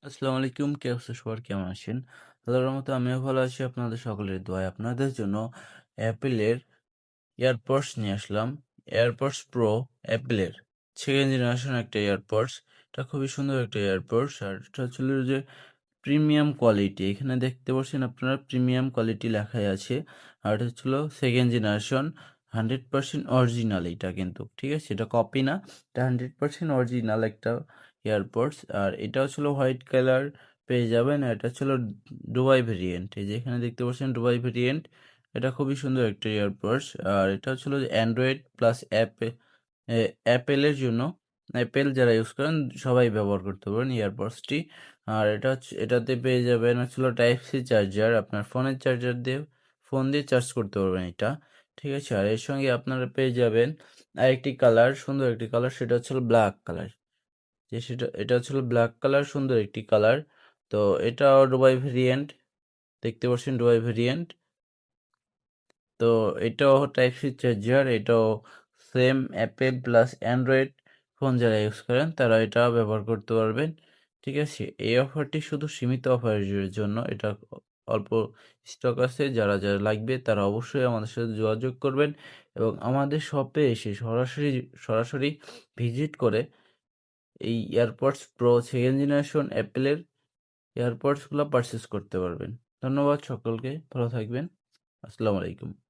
আসসালামু আলাইকুম। কি অবস্থা সবার? কেমন আছেন? আল্লাহর রহমতে আমিও ভালো আছি। আপনাদের সকলের দোয়ায় আপনাদের জন্য অ্যাপেলের এয়ারপডস নিয়ে আসলাম। এয়ারপডস প্রো অ্যাপেলের 2nd জেনারেশন একটা এয়ারপডস। এটা খুবই সুন্দর একটা এয়ারপডস। আর এটা হচ্ছিল যে প্রিমিয়াম কোয়ালিটি। এখানে দেখতে পাচ্ছেন আপনারা প্রিমিয়াম কোয়ালিটি লেখাই আছে। আর এটা হচ্ছিল 2nd জেনারেশন 100% অরিজিনাল এটা কিন্তু। ঠিক আছে? এটা কপি না। এটা 100% অরিজিনাল একটা এয়ারপডস। আর এটা হচ্ছিল হোয়াইট কালার পেয়ে যাবেন। আর এটা হচ্ছিল দুবাই ভেরিয়েন্ট। এই যে এখানে দেখতে পাচ্ছেন দুবাই ভেরিয়েন্ট। এটা খুবই সুন্দর একটা এয়ারপডস। আর এটা হচ্ছিল যে অ্যান্ড্রয়েড প্লাস অ্যাপেলের জন্য অ্যাপেল যারা ইউজ করেন সবাই ব্যবহার করতে পারেন এয়ারপডসটি। আর এটা হচ্ছে এটাতে পেয়ে যাবেন হচ্ছিল টাইপ সি চার্জার। আপনার ফোনের চার্জার দিয়ে ফোন দিয়ে চার্জ করতে পারবেন এটা। ঠিক আছে? আর এর সঙ্গে আপনারা পেয়ে যাবেন আরেকটি কালার, সুন্দর একটি কালার, সেটা হচ্ছিল ব্ল্যাক কালার। এটা হচ্ছিল ব্ল্যাক কালার, সুন্দর একটি কালার। তো এটাও দুবাই ভেরিয়েন্ট, দেখতে পাচ্ছেন দুবাই ভেরিয়েন্ট। তো এটাও টাইপ সি চার্জার, এটাও same Apple plus Android phone যারা ইউজ করেন তারা এটা ব্যবহার করতে পারবেন। ঠিক আছে? এই অফারটি শুধু সীমিত অফারের জন্য। এটা অল্প স্টক আছে। যারা লাগবে তারা অবশ্যই আমাদের সাথে যোগাযোগ করবেন এবং আমাদের শপে এসে সরাসরি ভিজিট করে এই এয়ারপডস প্রো 2nd জেনারেশন অ্যাপেলের এয়ারপডসগুলো পারচেজ করতে পারবেন। ধন্যবাদ সকলকে। ভালো থাকবেন। আসসালামু আলাইকুম।